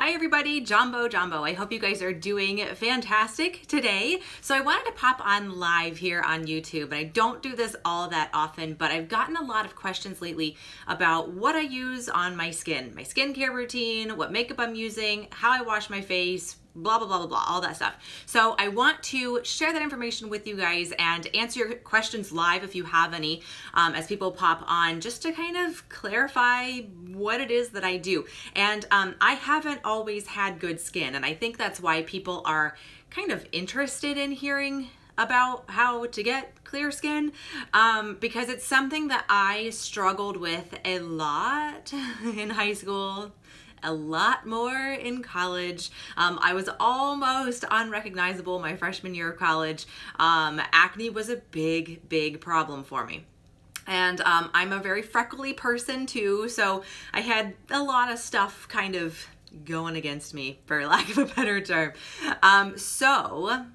Hi everybody, Jumbo. I hope you guys are doing fantastic today. So I wanted to pop on live here on YouTube, and I don't do this all that often, but I've gotten a lot of questions lately about what I use on my skin, my skincare routine, what makeup I'm using, how I wash my face, blah, blah, blah, blah, blah, all that stuff. So I want to share that information with you guys and answer your questions live if you have any, as people pop on, just to kind of clarify what it is that I do. And I haven't always had good skin, and I think that's why people are kind of interested in hearing about how to get clear skin, because it's something that I struggled with a lot in high school, a lot more in college. I was almost unrecognizable my freshman year of college. Acne was a big problem for me. And I'm a very freckly person too, so I had a lot of stuff kind of going against me, for lack of a better term. So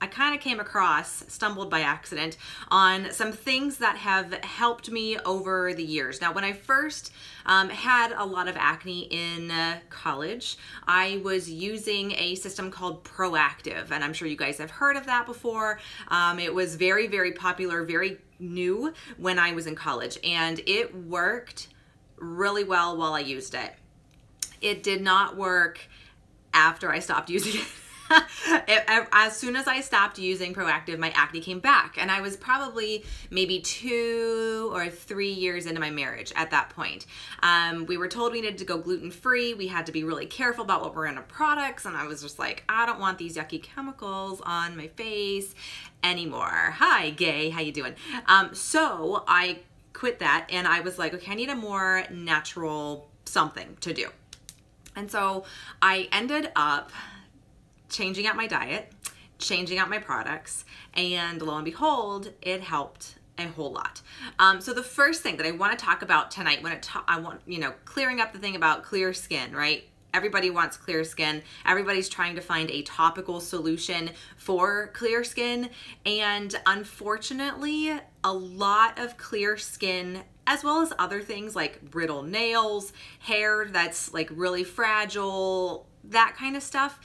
I kind of came across, stumbled by accident, on some things that have helped me over the years. Now, when I first had a lot of acne in college, I was using a system called Proactive, and I'm sure you guys have heard of that before. It was very popular, very new when I was in college, and it worked really well while I used it. It did not work after I stopped using it. As soon as I stopped using Proactive, my acne came back, and I was probably maybe 2 or 3 years into my marriage at that point. We were told we needed to go gluten-free. We had to be really careful about what were in our products, and I was just like, I don't want these yucky chemicals on my face anymore. Hi, gay, how you doing? So I quit that, and I was like, okay, I need a more natural something to do. And so I ended up changing out my diet, changing out my products, and lo and behold, it helped a whole lot. So the first thing that I want to talk about tonight, I want, clearing up the thing about clear skin, right? Everybody wants clear skin. Everybody's trying to find a topical solution for clear skin. And unfortunately, a lot of clear skin, as well as other things like brittle nails, hair that's like really fragile, that kind of stuff,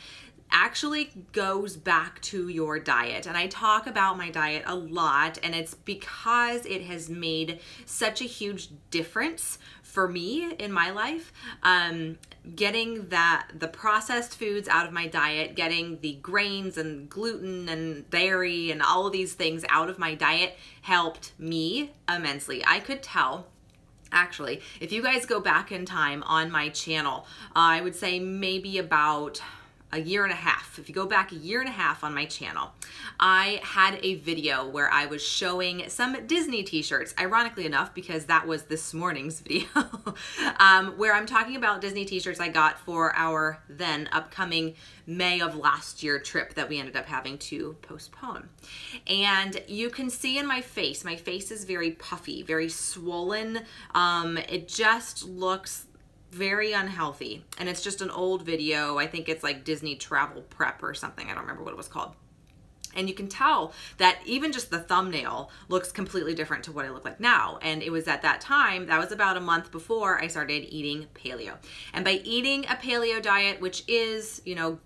actually goes back to your diet. And I talk about my diet a lot, and it's because it has made such a huge difference for me in my life. Getting the processed foods out of my diet, getting the grains and gluten and dairy and all of these things out of my diet helped me immensely. I could tell, actually, if you guys go back in time on my channel, I would say maybe about a year and a half. If you go back a year and a half on my channel, I had a video where I was showing some Disney t-shirts, ironically enough, because that was this morning's video, where I'm talking about Disney t-shirts I got for our then upcoming May of last year trip that we ended up having to postpone. And you can see in my face is very puffy, very swollen. It just looks very unhealthy, and it's just an old video. I think it's like Disney Travel Prep or something. I don't remember what it was called. And you can tell that even just the thumbnail looks completely different to what I look like now. And it was at that time, that was about a month before I started eating paleo. And by eating a paleo diet, which is,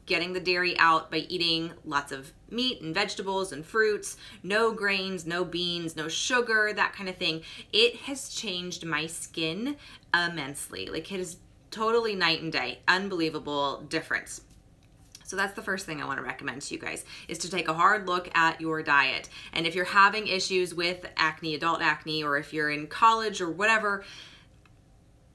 getting the dairy out by eating lots of meat and vegetables and fruits, no grains, no beans, no sugar, that kind of thing, it has changed my skin immensely. Like, it is totally night and day, unbelievable difference. So that's the first thing I want to recommend to you guys, is to take a hard look at your diet. And if you're having issues with acne, adult acne, or if you're in college or whatever,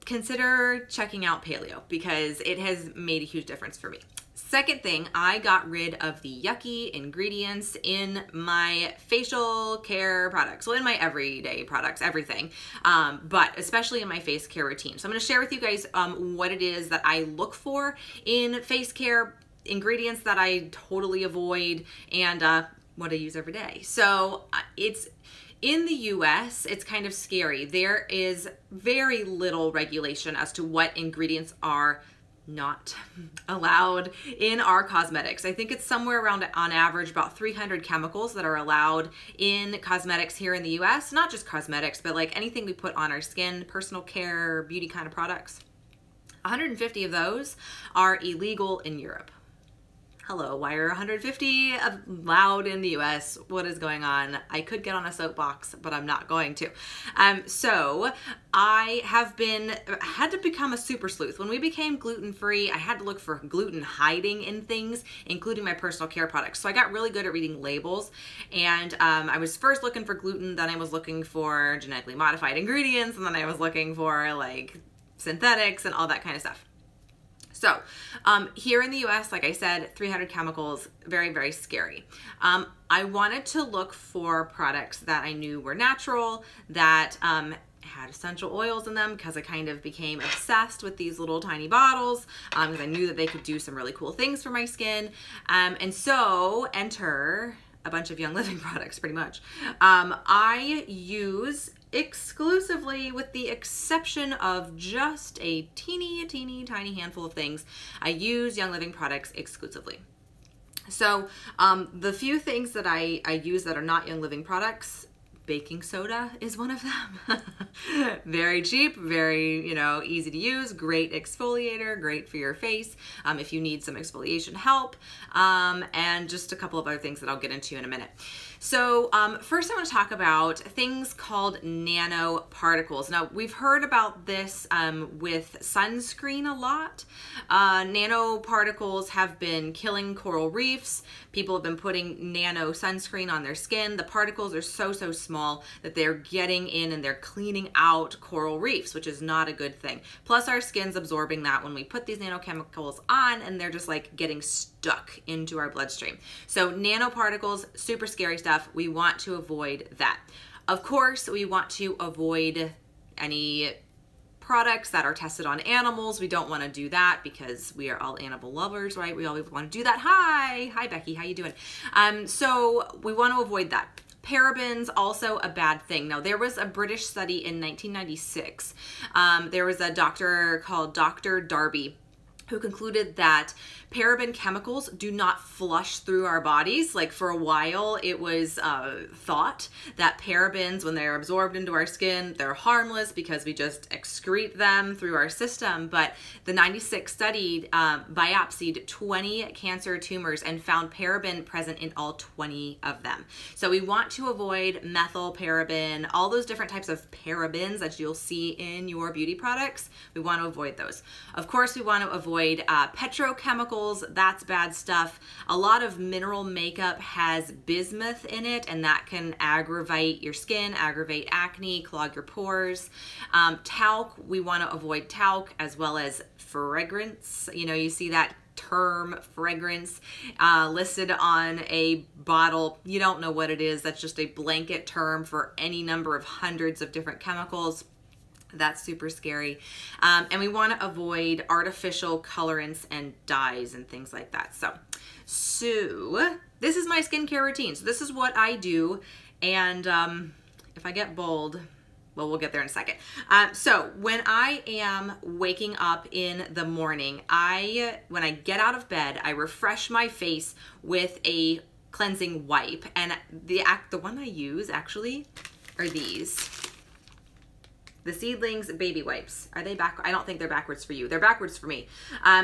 consider checking out paleo, because it has made a huge difference for me. Second thing, I got rid of the yucky ingredients in my facial care products. Well, in my everyday products, everything, but especially in my face care routine. So I'm going to share with you guys what it is that I look for in face care, ingredients that I totally avoid, and what I use every day. So it's in the US, it's kind of scary. There is very little regulation as to what ingredients are not allowed in our cosmetics. I think it's somewhere around, on average, about 300 chemicals that are allowed in cosmetics here in the US. Not just cosmetics, but like anything we put on our skin, personal care, beauty kind of products. 150 of those are illegal in Europe. Hello, why are 150 allowed in the US? What is going on? I could get on a soapbox, but I'm not going to. So I had to become a super sleuth. When we became gluten-free, I had to look for gluten hiding in things, including my personal care products. So I got really good at reading labels, and I was first looking for gluten, then I was looking for genetically modified ingredients, and then I was looking for like synthetics and all that kind of stuff. So here in the US, like I said, 300 chemicals, very, very scary. I wanted to look for products that I knew were natural, that had essential oils in them, because I kind of became obsessed with these little tiny bottles, because I knew that they could do some really cool things for my skin. And so enter a bunch of Young Living products, pretty much. I use exclusively, with the exception of just a teeny tiny handful of things, I use Young Living products exclusively. So the few things that I use that are not Young Living products, baking soda is one of them. Very cheap, very, easy to use, great exfoliator, great for your face if you need some exfoliation help, and just a couple of other things that I'll get into in a minute. So first I want to talk about things called nanoparticles. Now, we've heard about this with sunscreen a lot. Nanoparticles have been killing coral reefs. People have been putting nano sunscreen on their skin. The particles are so small that they're getting in and they're cleaning out coral reefs, which is not a good thing. Plus our skin's absorbing that when we put these nanochemicals on, and they're just like getting stuck into our bloodstream. So nanoparticles, super scary stuff. We want to avoid that. Of course, we want to avoid any products that are tested on animals. We don't want to do that because we are all animal lovers, right? We always want to do that. Hi Becky, how you doing? So we want to avoid that. Parabens, also a bad thing. Now, there was a British study in 1996. There was a doctor called Dr. Darby who concluded that paraben chemicals do not flush through our bodies. Like, for a while, it was thought that parabens, when they're absorbed into our skin, they're harmless because we just excrete them through our system. But the 96 study biopsied 20 cancer tumors and found paraben present in all 20 of them. So we want to avoid methyl paraben, all those different types of parabens that you'll see in your beauty products. We want to avoid those. Of course, we want to avoid petrochemicals. That's bad stuff. A lot of mineral makeup has bismuth in it, and that can aggravate your skin, aggravate acne, clog your pores. Talc, we want to avoid talc, as well as fragrance. You see that term fragrance listed on a bottle. You don't know what it is. That's just a blanket term for any number of hundreds of different chemicals. That's super scary. And we want to avoid artificial colorants and dyes and things like that. So this is my skincare routine. So this is what I do. And if I get bold, well, we'll get there in a second. So when I am waking up in the morning, when I get out of bed, I refresh my face with a cleansing wipe. And the one I use actually are these. The Seedlings baby wipes. Are they back? I don't think they're backwards for you. They're backwards for me.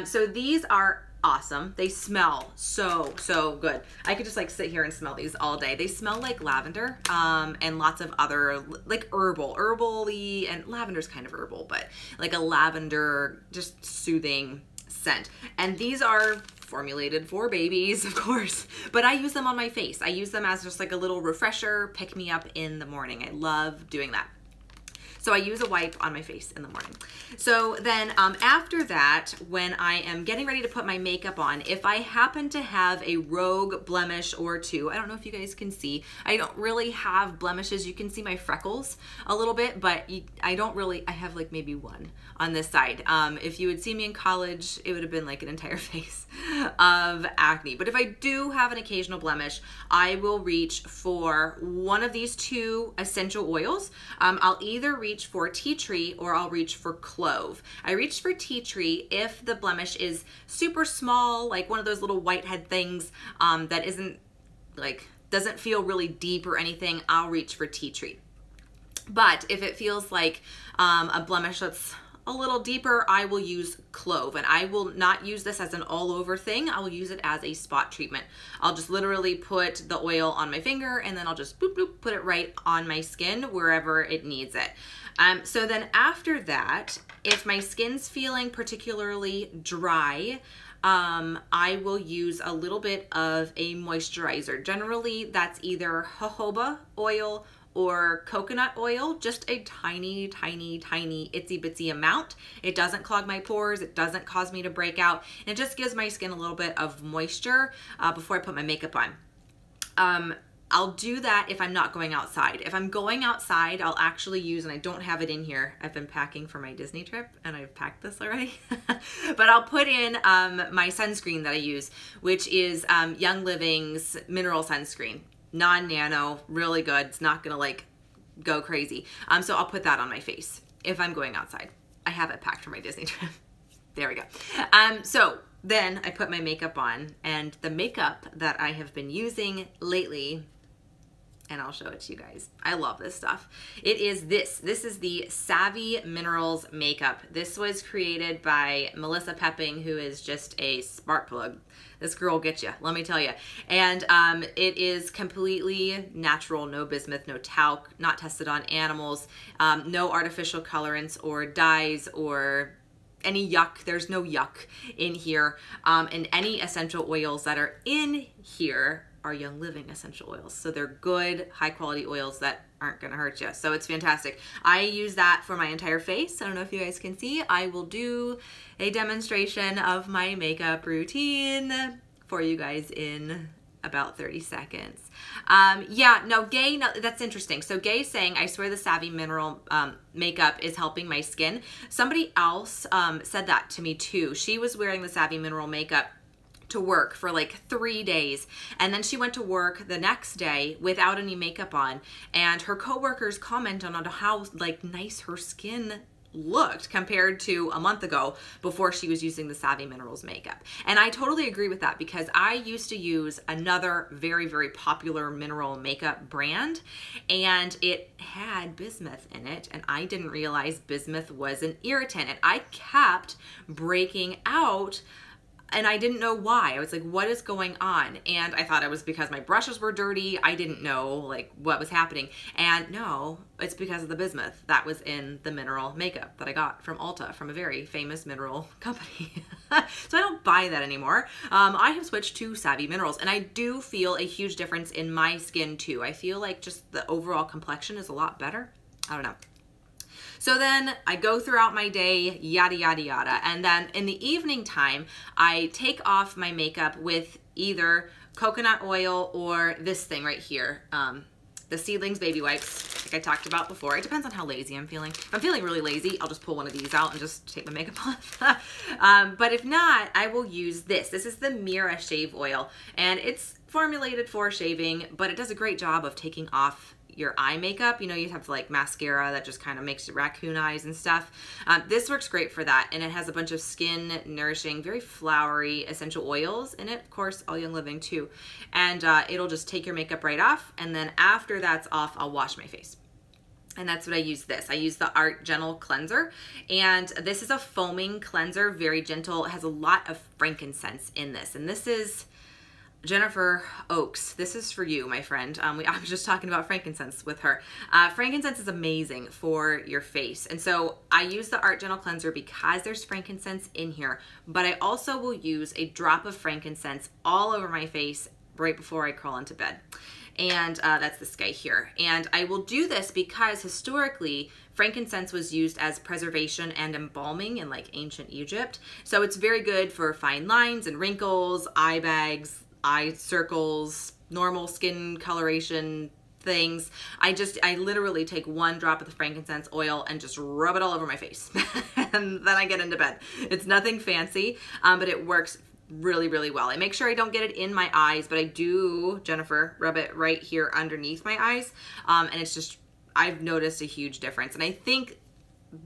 So these are awesome. They smell so good. I could just like sit here and smell these all day. They smell like lavender and lots of other like herbal-y, and lavender's kind of herbal, but like a lavender, just soothing scent. And these are formulated for babies, of course, but I use them on my face. I use them as just like a little refresher, pick me up in the morning. I love doing that. So I use a wipe on my face in the morning. So then after that, when I am getting ready to put my makeup on, if I happen to have a rogue blemish or two, I don't know if you guys can see, I don't really have blemishes. You can see my freckles a little bit, but I have like maybe one on this side. If you would see me in college, it would have been like an entire face of acne. But if I do have an occasional blemish, I will reach for one of these two essential oils. I'll either reach for tea tree or I'll reach for clove. I reach for tea tree if the blemish is super small, like one of those little whitehead things that isn't like, doesn't feel really deep or anything. I'll reach for tea tree. But if it feels like a blemish that's a little deeper, I will use clove, and I will not use this as an all over thing. I will use it as a spot treatment. I'll just literally put the oil on my finger and then I'll just boop, boop, put it right on my skin wherever it needs it. So then after that, if my skin's feeling particularly dry, I will use a little bit of a moisturizer. Generally, that's either jojoba oil or coconut oil, just a tiny, tiny, tiny itsy bitsy amount. It doesn't clog my pores, it doesn't cause me to break out, and it just gives my skin a little bit of moisture before I put my makeup on. I'll do that if I'm not going outside. If I'm going outside, I'll actually use, and I don't have it in here, I've been packing for my Disney trip and I've packed this already, but I'll put in my sunscreen that I use, which is Young Living's mineral sunscreen. Non-nano, really good. It's not gonna like go crazy. So I'll put that on my face if I'm going outside. I have it packed for my Disney trip. There we go. So then I put my makeup on, and the makeup that I have been using lately, and I'll show it to you guys. I love this stuff. It is this. This is the Savvy Minerals makeup. This was created by Melissa Pepping, who is just a spark plug. This girl will get you, let me tell you. And it is completely natural, no bismuth, no talc, not tested on animals, no artificial colorants or dyes or any yuck. There's no yuck in here. And any essential oils that are in here are Young Living essential oils. So they're good, high quality oils that aren't gonna hurt you. So it's fantastic. I use that for my entire face. I don't know if you guys can see. I will do a demonstration of my makeup routine for you guys in about 30 seconds. Yeah, no, Gay, no, that's interesting. So Gay's saying, I swear the Savvy Mineral makeup is helping my skin. Somebody else said that to me too. She was wearing the Savvy Mineral makeup to work for like 3 days, and then she went to work the next day without any makeup on, and her coworkers commented on how like nice her skin looked compared to a month ago before she was using the Savvy Minerals makeup. And I totally agree with that, because I used to use another very, very popular mineral makeup brand, and it had bismuth in it, and I didn't realize bismuth was an irritant, and I kept breaking out, and I didn't know why. I was like, what is going on? And I thought it was because my brushes were dirty. I didn't know like what was happening. And no, it's because of the bismuth that was in the mineral makeup that I got from Ulta, from a very famous mineral company. So I don't buy that anymore. I have switched to Savvy Minerals, and I do feel a huge difference in my skin too. I feel like just the overall complexion is a lot better. I don't know. So then I go throughout my day, yada, yada, yada. And then in the evening time, I take off my makeup with either coconut oil or this thing right here, the Seedlings Baby Wipes, like I talked about before. It depends on how lazy I'm feeling. If I'm feeling really lazy, I'll just pull one of these out and just take my makeup off. But if not, I will use this. This is the Mira Shave Oil, and it's formulated for shaving, but it does a great job of taking off your eye makeup. You know, you have like mascara that just kind of makes raccoon eyes and stuff. This works great for that, and it has a bunch of skin nourishing, very flowery essential oils in it. Of course, all Young Living too. And it'll just take your makeup right off, and then after that's off, I'll wash my face. And that's what I use this. I use the Art Gentle Cleanser, and this is a foaming cleanser, very gentle. It has a lot of frankincense in this, and this is Jennifer Oaks. This is for you, my friend. I was just talking about frankincense with her. Frankincense is amazing for your face. And so I use the Art Gentle Cleanser because there's frankincense in here, but I also will use a drop of frankincense all over my face right before I crawl into bed. And that's this guy here. And I will do this because historically, frankincense was used as preservation and embalming in like ancient Egypt. So it's very good for fine lines and wrinkles, eye bags, eye circles, normal skin coloration things. I literally take one drop of the frankincense oil and just rub it all over my face. And then I get into bed. It's nothing fancy, but it works really, really well. I make sure I don't get it in my eyes, but I do, Jennifer, rub it right here underneath my eyes. And it's just, I've noticed a huge difference. And I think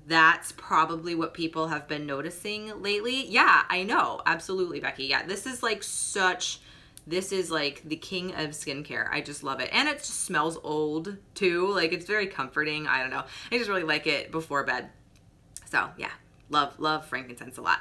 that's probably what people have been noticing lately. Yeah, I know. Absolutely, Becky. Yeah, this is like this is like the king of skincare. I just love it. And it just smells old too. Like it's very comforting. I don't know. I just really like it before bed. So yeah, Love frankincense a lot.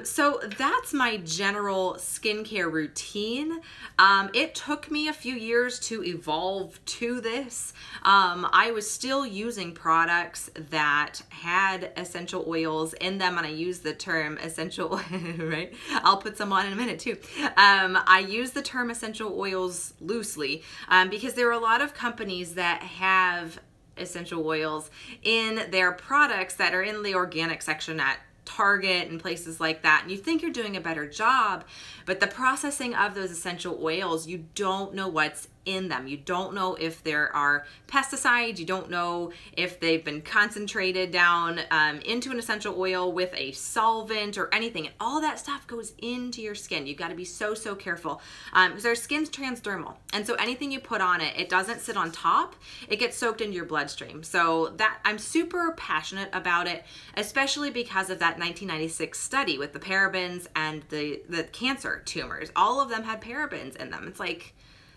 So that's my general skincare routine. It took me a few years to evolve to this. I was still using products that had essential oils in them, and I use the term essential oil, right? I'll put some on in a minute too. I use the term essential oils loosely because there are a lot of companies that have essential oils in their products that are in the organic section at Target and places like that, and you think you're doing a better job, but the processing of those essential oils, you don't know what's in them. You don't know if there are pesticides. You don't know if they've been concentrated down into an essential oil with a solvent or anything. And all that stuff goes into your skin. You've got to be so careful because our skin's transdermal. And so anything you put on it, it doesn't sit on top. It gets soaked into your bloodstream. So that I'm super passionate about it, especially because of that 1996 study with the parabens and the cancer tumors. All of them had parabens in them. It's like,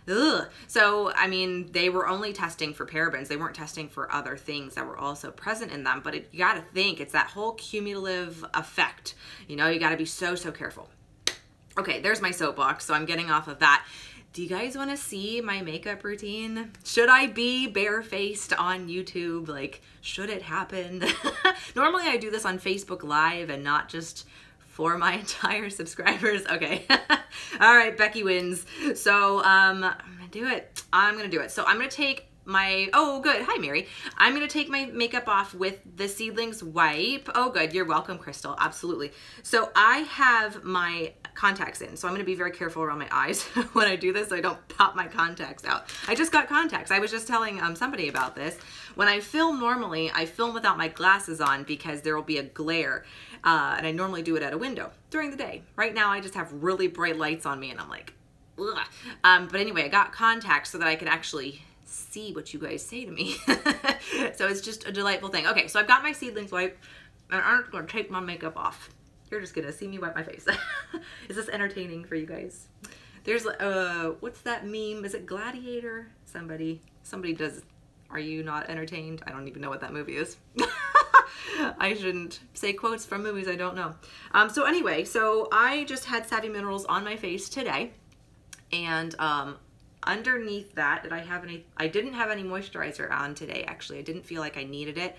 ugh. So, I mean, they were only testing for parabens. They weren't testing for other things that were also present in them. But you got to think, it's that whole cumulative effect. You know, you got to be so careful. Okay, there's my soapbox. So I'm getting off of that. Do you guys want to see my makeup routine? Should I be barefaced on YouTube? Like, should it happen? Normally I do this on Facebook Live and not just for my entire subscribers. Okay. All right, Becky wins. So I'm gonna do it. I'm gonna do it. So I'm gonna take my, oh good, hi Mary. I'm gonna take my makeup off with the Seedlings wipe. Oh good, you're welcome, Crystal, absolutely. So I have my contacts in, so I'm gonna be very careful around my eyes when I do this so I don't pop my contacts out. I just got contacts. I was just telling somebody about this. When I film normally, I film without my glasses on because there will be a glare. And I normally do it at a window during the day. Right now I just have really bright lights on me and I'm like, ugh. But anyway, I got contacts so that I could actually see what you guys say to me. So it's just a delightful thing. Okay, so I've got my Seedlings wipe and I'm just gonna take my makeup off. You're just gonna see me wipe my face. Is this entertaining for you guys? There's, what's that meme? Is it Gladiator? Somebody does, are you not entertained? I don't even know what that movie is. I shouldn't say quotes from movies I don't know. So anyway, so I just had Savvy Minerals on my face today, and underneath that, I didn't have any moisturizer on today, actually. I didn't feel like I needed it.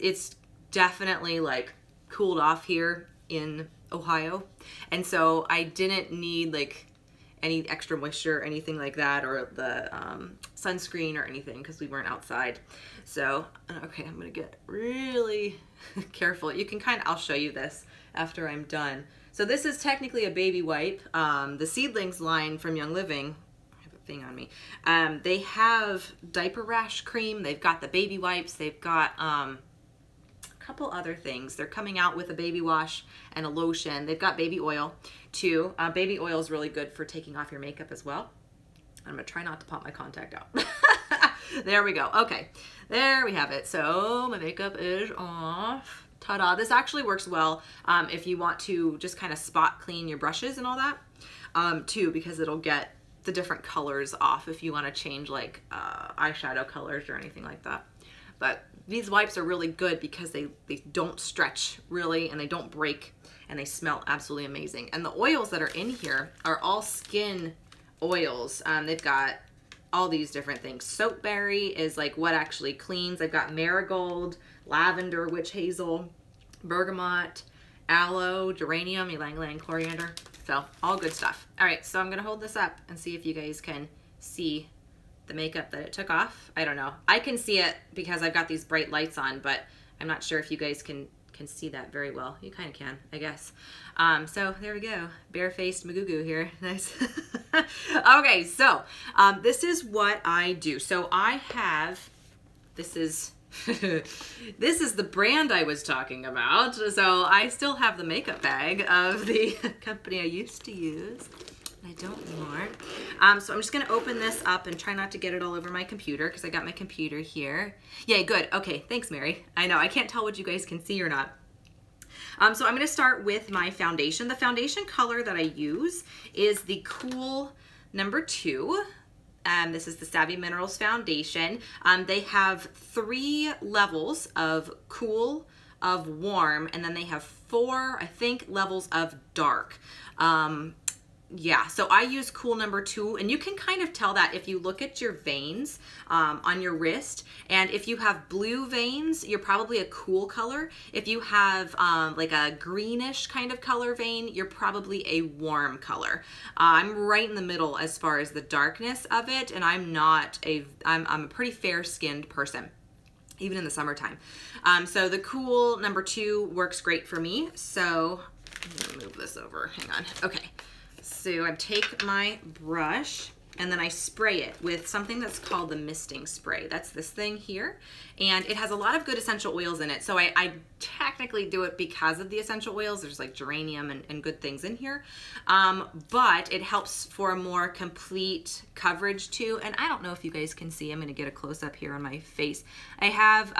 It's definitely like cooled off here in Ohio, and so I didn't need like any extra moisture or anything like that, or the sunscreen or anything, because we weren't outside. So, okay, I'm gonna get really careful. You can I'll show you this after I'm done. So this is technically a baby wipe. The Seedlings line from Young Living, I have a thing on me. They have diaper rash cream. They've got the baby wipes. They've got a couple other things. They're coming out with a baby wash and a lotion. They've got baby oil too. Baby oil is really good for taking off your makeup as well. I'm gonna try not to pop my contact out. There we go. Okay, there we have it. So my makeup is off. Ta-da. This actually works well if you want to just kind of spot clean your brushes and all that too, because it'll get the different colors off if you want to change like eyeshadow colors or anything like that. But these wipes are really good because they don't stretch really, and they don't break, and they smell absolutely amazing. And the oils that are in here are all skin oils. They've got all these different things. Soapberry is like what actually cleans. I've got marigold, lavender, witch hazel, bergamot, aloe, geranium, ylang ylang, coriander. So all good stuff. All right, so I'm gonna hold this up and see if you guys can see the makeup that it took off. I don't know. I can see it because I've got these bright lights on, but I'm not sure if you guys can see that very well. You kind of can, I guess. So there we go. Barefaced Magoo here. Nice. Okay, so this is what I do. So I have, this is this is the brand I was talking about. So I still have the makeup bag of the company I used to use. I don't anymore. So I'm just gonna open this up and try not to get it all over my computer because I got my computer here. Yay, good. Okay, thanks, Mary. I know, I can't tell what you guys can see or not. So I'm gonna start with my foundation. The foundation color that I use is the Cool #2. This is the Savvy Minerals foundation. They have 3 levels of cool, of warm, and then they have 4, I think, levels of dark. Yeah, so I use cool number 2, and you can kind of tell that if you look at your veins on your wrist, and if you have blue veins, you're probably a cool color. If you have like a greenish kind of color vein, you're probably a warm color. I'm right in the middle as far as the darkness of it, and I'm a pretty fair-skinned person, even in the summertime. So the cool number 2 works great for me. So I'm gonna move this over, hang on, okay. So I take my brush and then I spray it with something that's called the misting spray. That's this thing here. And it has a lot of good essential oils in it. So I technically do it because of the essential oils. There's like geranium and good things in here. But it helps for a more complete coverage too. And I don't know if you guys can see, I'm gonna get a close up here on my face. I have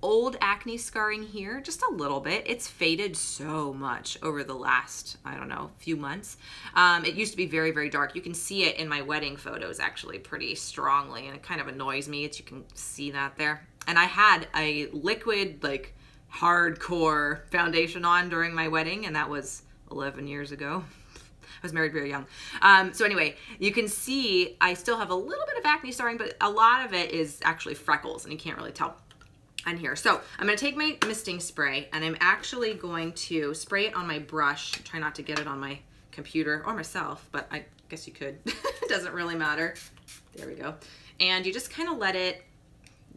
old acne scarring here, just a little bit. It's faded so much over the last, I don't know, few months. It used to be very, very dark. You can see it in my wedding photos actually pretty strongly, and it kind of annoys me. You can see that there. And I had a liquid, like hardcore foundation on during my wedding, and that was 11 years ago. I was married very young. So anyway, you can see I still have a little bit of acne scarring, but a lot of it is actually freckles, and you can't really tell on here. So I'm going to take my misting spray, and I'm actually going to spray it on my brush. Try not to get it on my computer or myself, but I guess you could. It doesn't really matter. There we go. And you just kind of let it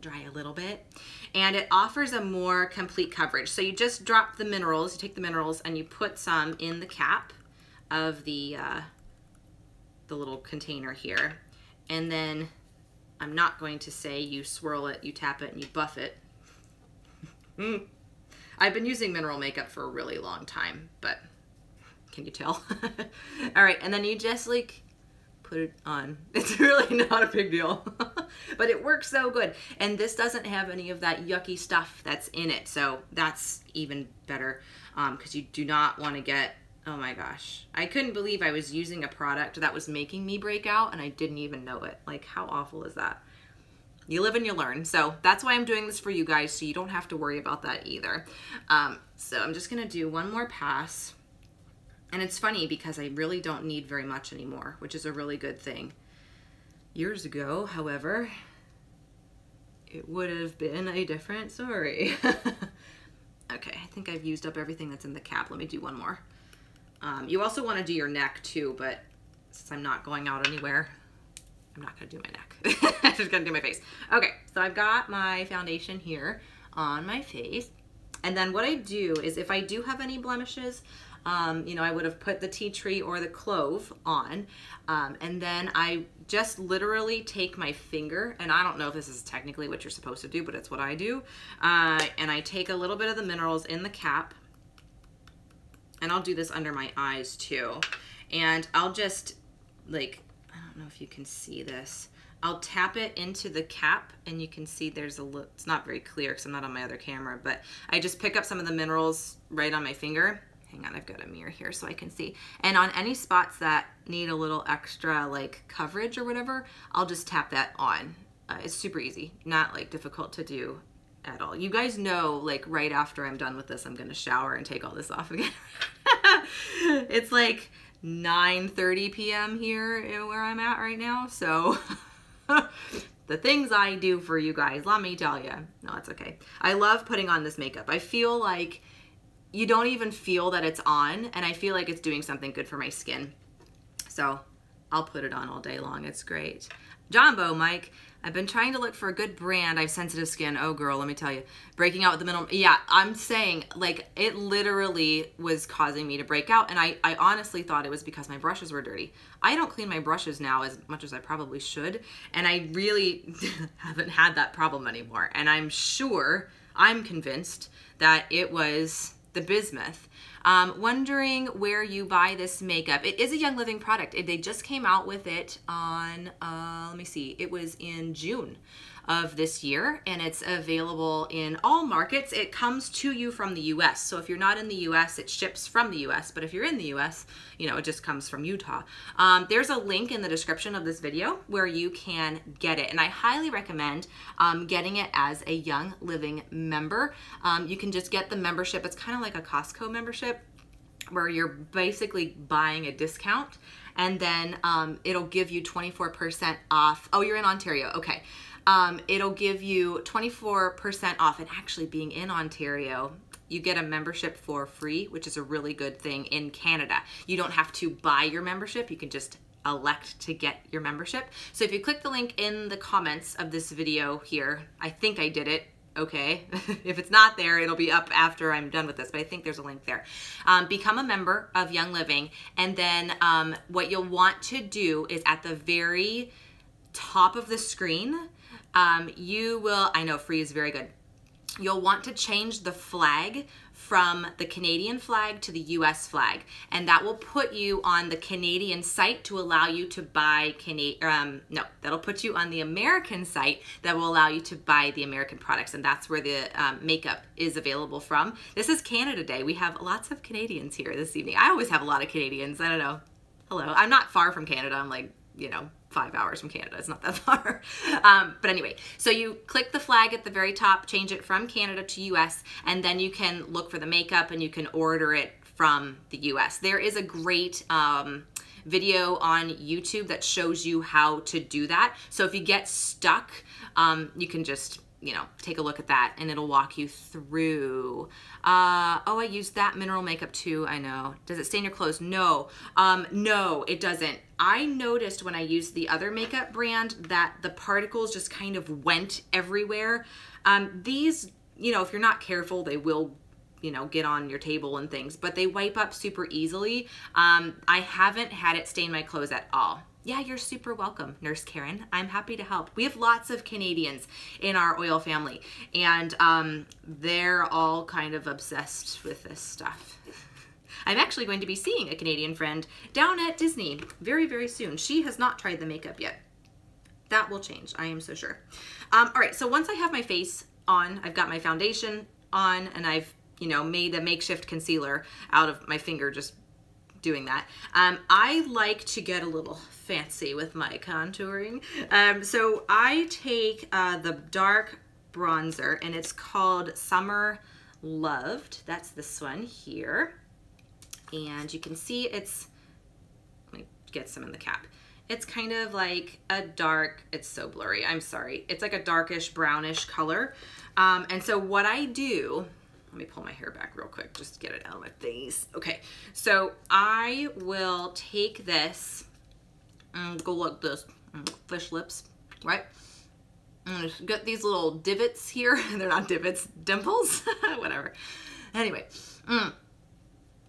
dry a little bit, and it offers a more complete coverage. So you just drop the minerals, you take the minerals and you put some in the cap of the little container here. And then I'm not going to say you swirl it, you tap it, and you buff it. I've been using mineral makeup for a really long time, but can you tell? All right, and then you just like put it on. It's really not a big deal, but it works so good. And this doesn't have any of that yucky stuff that's in it, so that's even better, because you do not want to get, oh my gosh, I couldn't believe I was using a product that was making me break out and I didn't even know it. Like, how awful is that? You live and you learn. So that's why I'm doing this for you guys, so you don't have to worry about that either. So I'm just gonna do one more pass. And it's funny because I really don't need very much anymore, which is a really good thing. Years ago, however, it would have been a different story. Okay, I think I've used up everything that's in the cap. Let me do one more. You also want to do your neck too, but since I'm not going out anywhere, I'm not going to do my neck. I'm just going to do my face. Okay, so I've got my foundation here on my face. And then what I do is if I do have any blemishes, you know, I would have put the tea tree or the clove on. And then I just literally take my finger, and I don't know if this is technically what you're supposed to do, but it's what I do. And I take a little bit of the minerals in the cap, and I'll do this under my eyes too. And I'll just like, I don't know if you can see this. I'll tap it into the cap, and you can see there's a little, it's not very clear because I'm not on my other camera, but I just pick up some of the minerals right on my finger. Hang on, I've got a mirror here so I can see. And on any spots that need a little extra like coverage or whatever, I'll just tap that on. It's super easy, not like difficult to do at all. You guys know, like right after I'm done with this, I'm gonna shower and take all this off again. It's like 9:30 p.m. here where I'm at right now, so the things I do for you guys, let me tell you. No, it's okay. I love putting on this makeup. I feel like you don't even feel that it's on, and I feel like it's doing something good for my skin. So I'll put it on all day long. It's great. Jumbo, Mike, I've been trying to look for a good brand. I have sensitive skin. Oh girl, let me tell you. Breaking out with the minimum. Yeah, I'm saying like it literally was causing me to break out, and I honestly thought it was because my brushes were dirty. I don't clean my brushes now as much as I probably should, and I really haven't had that problem anymore. And I'm convinced that it was the bismuth. Wondering where you buy this makeup. It is a Young Living product. They just came out with it on, let me see, it was in June of this year, and it's available in all markets. It comes to you from the US. So if you're not in the US, it ships from the US. But if you're in the US, you know, it just comes from Utah. There's a link in the description of this video where you can get it. And I highly recommend getting it as a Young Living member. You can just get the membership. It's kind of like a Costco membership where you're basically buying a discount, and then it'll give you 24% off. Oh, you're in Ontario. Okay. It'll give you 24% off, and actually being in Ontario, you get a membership for free, which is a really good thing in Canada. You don't have to buy your membership. You can just elect to get your membership. So if you click the link in the comments of this video here, I think I did it. Okay. If it's not there, it'll be up after I'm done with this, but I think there's a link there. Become a member of Young Living. And then what you'll want to do is at the very top of the screen, you will, I know free is very good. You'll want to change the flag from the Canadian flag to the US flag, and that will put you on the Canadian site to allow you to buy that'll put you on the American site that will allow you to buy the American products, and that's where the makeup is available from. This is Canada Day. We have lots of Canadians here this evening. I always have a lot of Canadians. I don't know. Hello. I'm not far from Canada. I'm like, you know, 5 hours from Canada. It's not that far. But anyway, so you click the flag at the very top, change it from Canada to US, and then you can look for the makeup and you can order it from the US. There is a great video on YouTube that shows you how to do that. So if you get stuck, you can just, you know, take a look at that and it'll walk you through. Oh, I used that mineral makeup too. I know. Does it stain your clothes? No. No, it doesn't. I noticed when I used the other makeup brand that the particles just kind of went everywhere. These, you know, if you're not careful, they will, you know, get on your table and things, but they wipe up super easily. I haven't had it stain my clothes at all. Yeah, you're super welcome, Nurse Karen. I'm happy to help. We have lots of Canadians in our oil family, and they're all kind of obsessed with this stuff. I'm actually going to be seeing a Canadian friend down at Disney very, very soon. She has not tried the makeup yet. That will change, I am so sure. All right, so once I have my face on, I've got my foundation on, and I've, you know, made a makeshift concealer out of my finger just doing that. I like to get a little fancy with my contouring. So I take the dark bronzer, and it's called Summer Loved. That's this one here. And you can see it's, let me get some in the cap. It's kind of like a dark, it's so blurry, I'm sorry. It's like a darkish brownish color. And so what I do, let me pull my hair back real quick, just to get it out of my face. Okay, so I will take this, go like this, fish lips, right? And just get these little divots here. They're not divots, dimples, whatever. Anyway,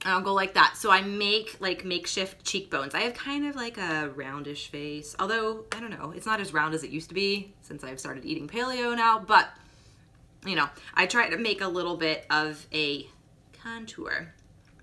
I'll go like that. So I make like makeshift cheekbones. I have kind of like a roundish face, although I don't know, it's not as round as it used to be since I've started eating paleo now, but you know, I try to make a little bit of a contour.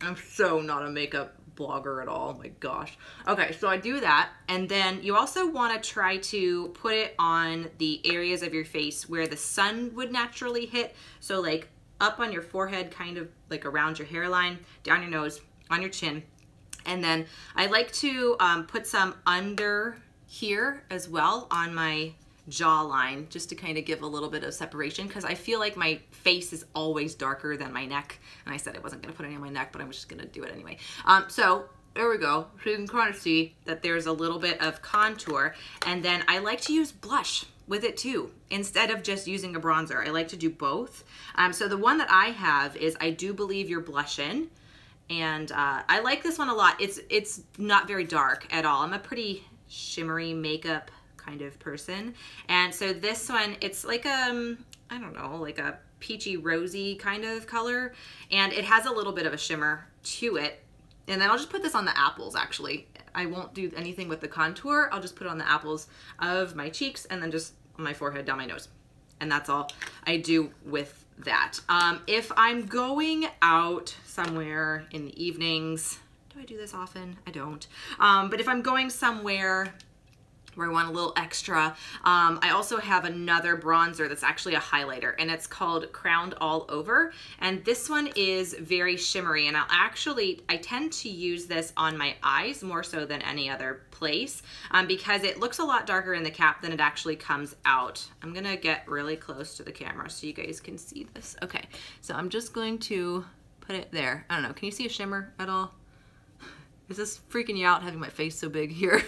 I'm so not a makeup blogger at all, oh my gosh. Okay, so I do that, and then you also want to try to put it on the areas of your face where the sun would naturally hit. So like up on your forehead, kind of like around your hairline, down your nose, on your chin. And then I like to put some under here as well on my jawline, just to kind of give a little bit of separation, because I feel like my face is always darker than my neck. And I said I wasn't going to put any on my neck, but I'm just going to do it anyway. So there we go. So you can kind of see that there's a little bit of contour. And then I like to use blush with it too, instead of just using a bronzer. I like to do both. So the one that I have is I Do Believe You're Blushin', and I like this one a lot. It's not very dark at all. I'm a pretty shimmery makeup kind of person, and so this one, it's like I don't know, like a peachy rosy kind of color, and it has a little bit of a shimmer to it. And then I'll just put this on the apples, actually. I won't do anything with the contour. I'll just put it on the apples of my cheeks and then just on my forehead, down my nose. And that's all I do with that. If I'm going out somewhere in the evenings, do I do this often? I don't. But if I'm going somewhere where I want a little extra, I also have another bronzer that's actually a highlighter, and it's called Crowned All Over. And this one is very shimmery, and I tend to use this on my eyes more so than any other place, because it looks a lot darker in the cap than it actually comes out. I'm gonna get really close to the camera so you guys can see this. Okay, so I'm just going to put it there. I don't know, can you see a shimmer at all? Is this freaking you out having my face so big here?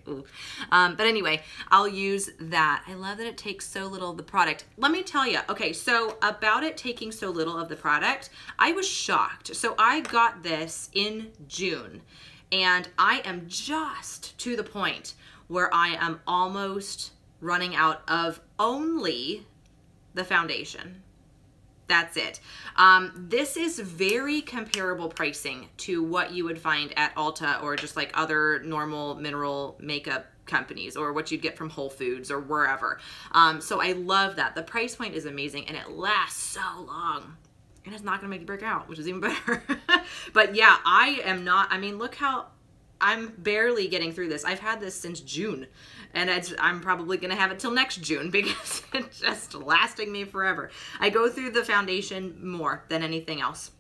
Ooh. But anyway, I'll use that. I love that it takes so little of the product. Let me tell you, okay, so about it taking so little of the product, I was shocked. So I got this in June, and I am just to the point where I am almost running out of only the foundation. That's it. This is very comparable pricing to what you would find at Ulta or just like other normal mineral makeup companies, or what you'd get from Whole Foods or wherever. So I love that. The price point is amazing, and it lasts so long. And it's not gonna make you break out, which is even better. But yeah, I am not, I mean, look how I'm barely getting through this. I've had this since June, and I'm probably gonna have it till next June because it's just lasting me forever. I go through the foundation more than anything else,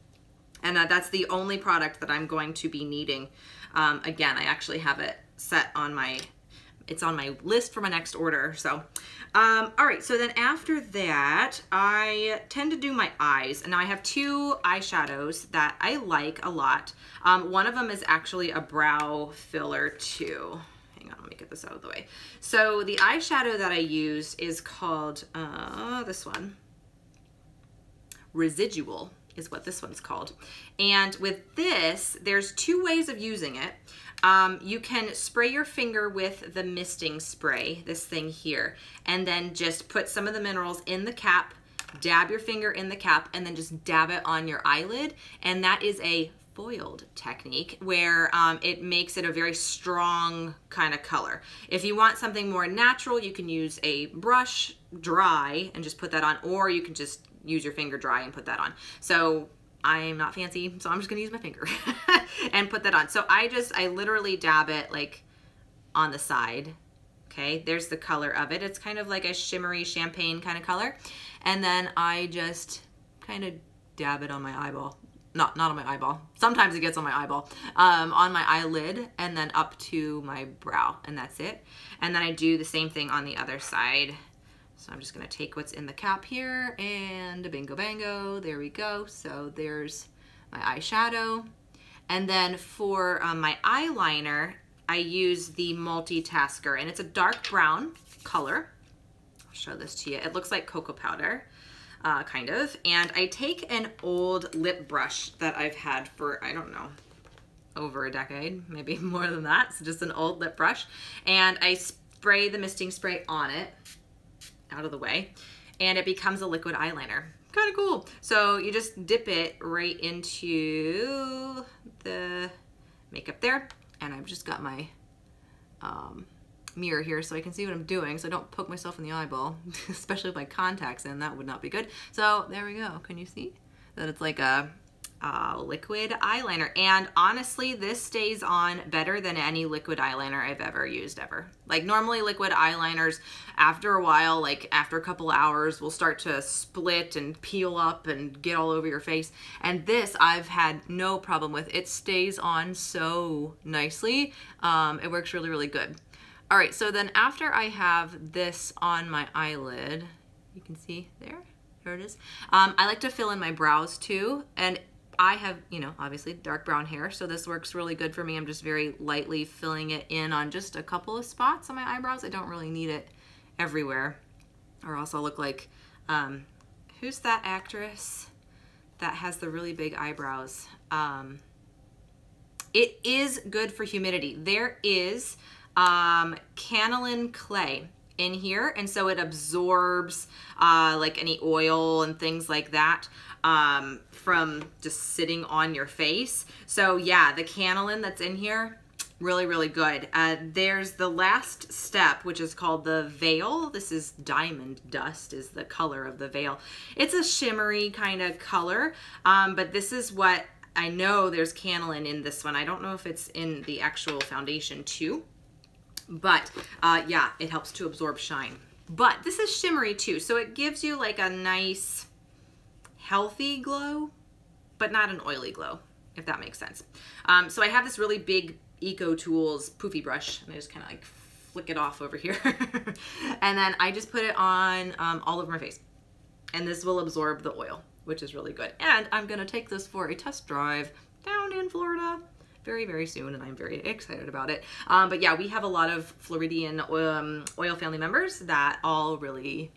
and that's the only product that I'm going to be needing. Again, I actually have it set on it's on my list for my next order. So, all right, so then after that, I tend to do my eyes, and now I have two eyeshadows that I like a lot. One of them is actually a brow filler too. Hang on, let me get this out of the way. So the eyeshadow that I use is called, this one, Residual is what this one's called. And with this, there's two ways of using it. You can spray your finger with the misting spray, this thing here, and then just put some of the minerals in the cap, dab your finger in the cap, and then just dab it on your eyelid. And that is a foiled technique where it makes it a very strong kind of color. If you want something more natural, you can use a brush dry and just put that on, or you can just use your finger dry and put that on. So I'm not fancy, so I'm just gonna use my finger and put that on. So I literally dab it like on the side. Okay, there's the color of it. It's kind of like a shimmery champagne kind of color. And then I just kind of dab it on my eyeball. Not on my eyeball. Sometimes it gets on my eyeball. On my eyelid, and then up to my brow, and that's it. And then I do the same thing on the other side. So I'm just gonna take what's in the cap here, and bingo bango, there we go. So there's my eyeshadow. And then for my eyeliner, I use the Multitasker, and it's a dark brown color. I'll show this to you. It looks like cocoa powder. Kind of. And I take an old lip brush that I've had for, I don't know, over a decade, maybe more than that. So just an old lip brush. And I spray the misting spray on it, out of the way, and it becomes a liquid eyeliner. Kind of cool. So you just dip it right into the makeup there. And I've just got my mirror here so I can see what I'm doing, so I don't poke myself in the eyeball, especially with my contacts in. That would not be good. So there we go. Can you see that it's like a liquid eyeliner? And honestly, this stays on better than any liquid eyeliner I've ever used ever. Like normally liquid eyeliners, after a while, like after a couple hours, will start to split and peel up and get all over your face. And this I've had no problem with. It stays on so nicely. It works really, really good. All right, so then after I have this on my eyelid, you can see there it is. I like to fill in my brows too, and I have, you know, obviously dark brown hair, so this works really good for me. I'm just very lightly filling it in on just a couple of spots on my eyebrows. I don't really need it everywhere, or else I'll look like, who's that actress that has the really big eyebrows? It is good for humidity. There is Canilin clay in here, and so it absorbs like any oil and things like that from just sitting on your face. So yeah, the Canilin that's in here, Really, really good. There's the last step, which is called the veil. This is diamond dust is the color of the veil. It's a shimmery kind of color, but this is what I know. There's Canilin in this one. I don't know if it's in the actual foundation too, but yeah, it helps to absorb shine. But this is shimmery too, so it gives you like a nice, healthy glow, but not an oily glow, if that makes sense. So I have this really big Eco Tools poofy brush, and I just kind of like flick it off over here. And then I just put it on all over my face. And this will absorb the oil, which is really good. And I'm gonna take this for a test drive down in Florida very, very soon, and I'm very excited about it. But yeah, we have a lot of Floridian oil family members that all really,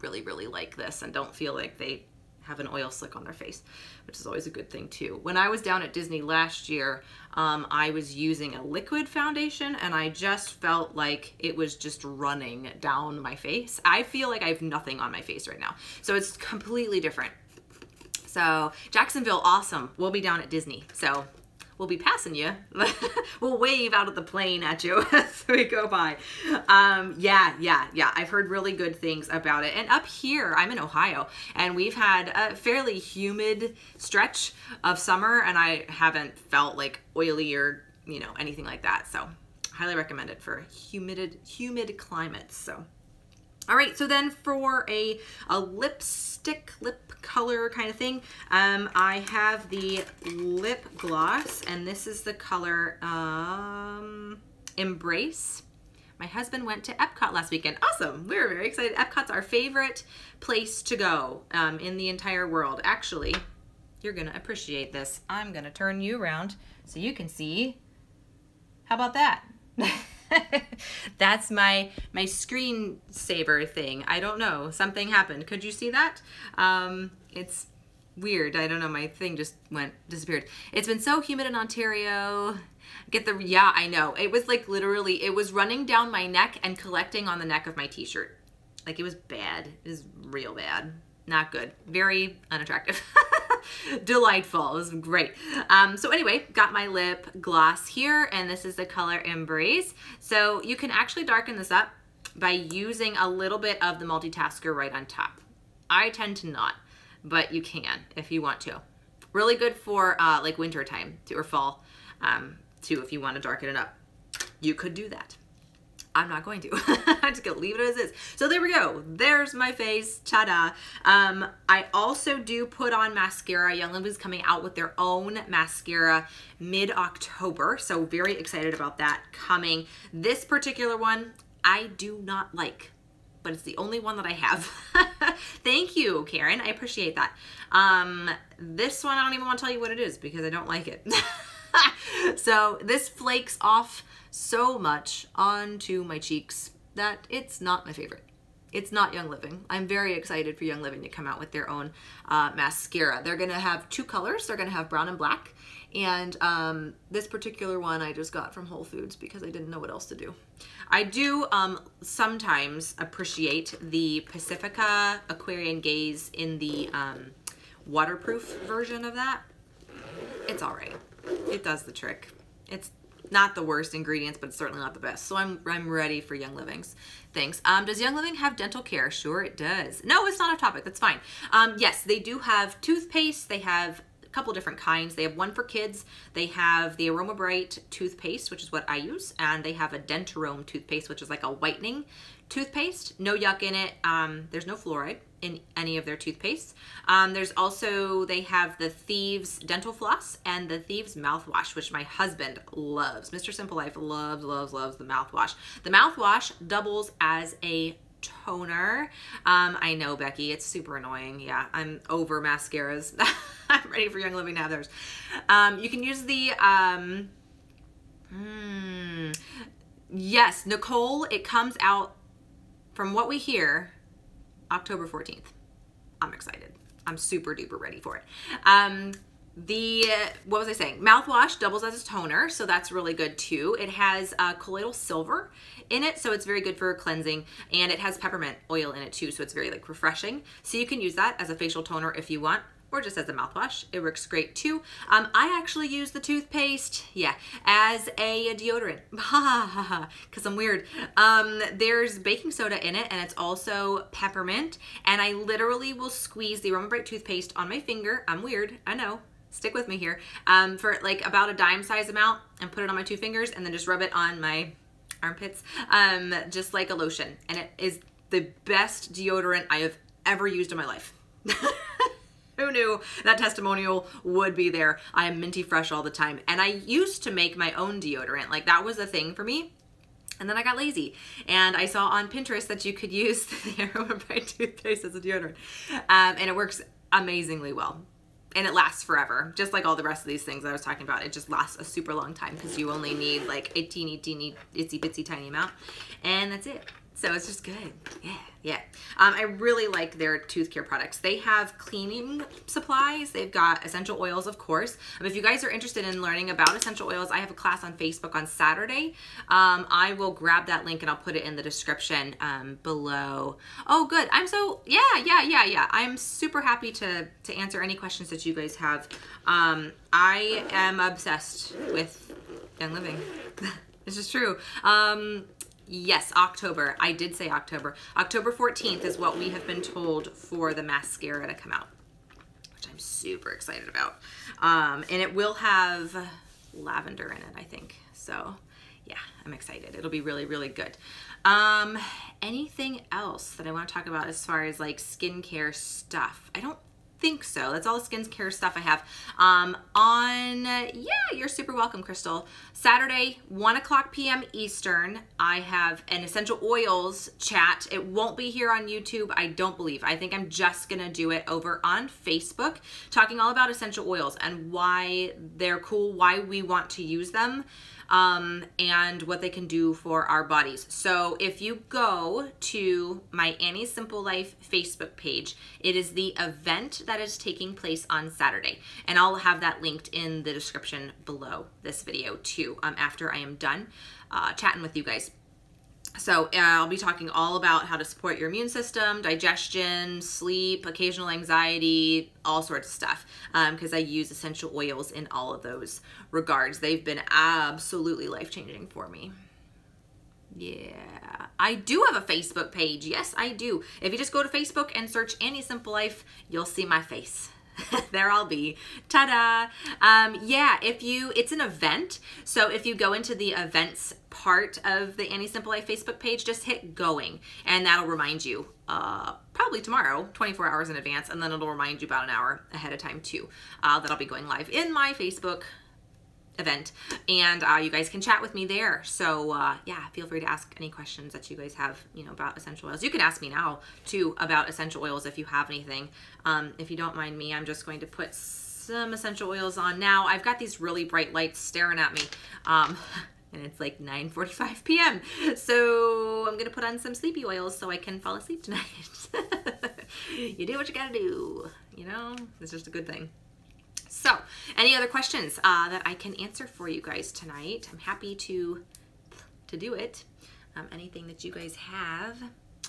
really, really like this and don't feel like they have an oil slick on their face, which is always a good thing too. When I was down at Disney last year, I was using a liquid foundation, and I just felt like it was just running down my face. I feel like I have nothing on my face right now. So it's completely different. So Jacksonville, awesome. We'll be down at Disney. So we'll be passing you. We'll wave out of the plane at you as we go by. Yeah. I've heard really good things about it. And up here, I'm in Ohio, and we've had a fairly humid stretch of summer, and I haven't felt like oily or, you know, anything like that. So highly recommend it for humid climates. So. All right, so then for a lipstick, lip color kind of thing, I have the lip gloss, and this is the color Embrace. My husband went to Epcot last weekend. Awesome, we were very excited. Epcot's our favorite place to go in the entire world. Actually, you're gonna appreciate this. I'm gonna turn you around so you can see. How about that? That's my screensaver thing. I don't know, something happened. Could you see that? It's weird. I don't know, my thing just disappeared. It's been so humid in Ontario. Yeah, I know. It was like literally, it was running down my neck and collecting on the neck of my t-shirt. Like, it was bad. It was real bad. Not good. Very unattractive. Delightful. It was great. So anyway, got my lip gloss here, and this is the color Embrace. So you can actually darken this up by using a little bit of the Multitasker right on top. I tend to not, but you can if you want to. Really good for like winter time or fall too, if you want to darken it up. You could do that. I'm not going to. I'm just gonna leave it as is. So there we go. There's my face. Ta-da. I also do put on mascara. Young Living is coming out with their own mascara mid-October, so very excited about that coming. This particular one I do not like, but it's the only one that I have. Thank you, Karen. I appreciate that. This one, I don't even want to tell you what it is because I don't like it. So this flakes off so much onto my cheeks that it's not my favorite. It's not Young Living. I'm very excited for Young Living to come out with their own mascara. They're gonna have two colors. They're gonna have brown and black. And this particular one I just got from Whole Foods because I didn't know what else to do. I do sometimes appreciate the Pacifica Aquarian Gaze in the waterproof version of that. It's all right. It does the trick. It's not the worst ingredients, but it's certainly not the best. So I'm ready for Young Living's things. Does Young Living have dental care? Sure it does. No, it's not off topic. That's fine. Yes, they do have toothpaste. They have a couple different kinds. They have one for kids. They have the Aroma Bright toothpaste, which is what I use, and they have a Dentarome toothpaste, which is like a whitening toothpaste. No yuck in it. There's no fluoride in any of their toothpastes. There's also, they have the Thieves dental floss and the Thieves mouthwash, which my husband loves. Mr. Simple Life loves the mouthwash. The mouthwash doubles as a toner. I know, Becky, it's super annoying. Yeah, I'm over mascaras. I'm ready for Young Living to have theirs. You can use the, yes, Nicole, it comes out, from what we hear, October 14th. I'm excited. I'm super duper ready for it. What was I saying? Mouthwash doubles as a toner, so that's really good too. It has colloidal silver in it, so it's very good for cleansing, and it has peppermint oil in it too, so it's very like refreshing. So you can use that as a facial toner if you want, or just as a mouthwash. It works great too. I actually use the toothpaste, yeah, as a deodorant, because I'm weird. There's baking soda in it, and it's also peppermint, and I literally will squeeze the Aroma Bright toothpaste on my finger. I'm weird, I know. Stick with me here. For like about a dime size amount, and put it on my 2 fingers, and then just rub it on my armpits, just like a lotion. And it is the best deodorant I have ever used in my life. Who knew that testimonial would be there? I am minty fresh all the time. And I used to make my own deodorant. Like, that was a thing for me. And then I got lazy, and I saw on Pinterest that you could use the Aroma Bright toothpaste as a deodorant. And it works amazingly well. And it lasts forever, just like all the rest of these things that I was talking about. It just lasts a super long time because you only need like a teeny, itsy bitsy tiny amount, and that's it. So it's just good. Yeah. I really like their tooth care products. They have cleaning supplies. They've got essential oils, of course. If you guys are interested in learning about essential oils, I have a class on Facebook on Saturday. I will grab that link and I'll put it in the description below. Oh, good. Yeah. I'm super happy to answer any questions that you guys have. I am obsessed with Young Living. This is true. Yes, October. I did say October. October 14th is what we have been told for the mascara to come out, which I'm super excited about. And it will have lavender in it, I think. So yeah, I'm excited. It'll be really, really good. Anything else that I want to talk about as far as like skincare stuff? I don't think so. That's all the skincare stuff I have. Yeah, you're super welcome, Crystal. Saturday, 1:00 p.m. Eastern, I have an essential oils chat. It won't be here on YouTube, I don't believe. I think I'm just gonna do it over on Facebook, talking all about essential oils and why they're cool, why we want to use them, and what they can do for our bodies. So if you go to my Annie Simple Life Facebook page, it is the event that is taking place on Saturday. And I'll have that linked in the description below this video too, after I am done chatting with you guys. So I'll be talking all about how to support your immune system, digestion, sleep, occasional anxiety, all sorts of stuff, because I use essential oils in all of those regards. They've been absolutely life-changing for me. Yeah, I do have a Facebook page. Yes, I do. If you just go to Facebook and search Annie Simple Life, you'll see my face. There I'll be. Ta-da! Yeah, it's an event. So if you go into the events part of the Annie Simple Life Facebook page, just hit going, and that'll remind you probably tomorrow, 24 hours in advance, and then it'll remind you about an hour ahead of time too, that I'll be going live in my Facebook event, and you guys can chat with me there. So yeah, feel free to ask any questions that you guys have, about essential oils. You can ask me now too about essential oils if you have anything. If you don't mind me, I'm just going to put some essential oils on now. I've got these really bright lights staring at me, and it's like 9:45 p.m. So I'm gonna put on some sleepy oils so I can fall asleep tonight. You do what you gotta do, it's just a good thing. So, any other questions that I can answer for you guys tonight? I'm happy to do it. Anything that you guys have,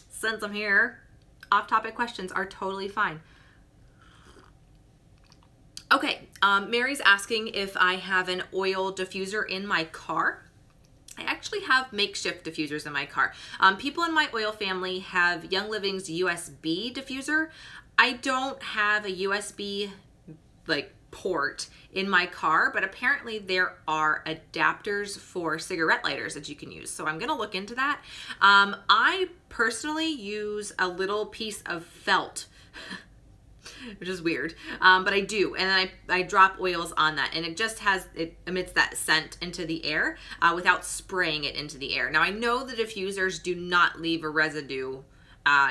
since I'm here, off-topic questions are totally fine. Okay, Mary's asking if I have an oil diffuser in my car. I actually have makeshift diffusers in my car. People in my oil family have Young Living's USB diffuser. I don't have a USB port in my car, but apparently there are adapters for cigarette lighters that you can use. So I'm gonna look into that. I personally use a little piece of felt, which is weird, but I do, and I drop oils on that, and it emits that scent into the air without spraying it into the air. Now I know the diffusers do not leave a residue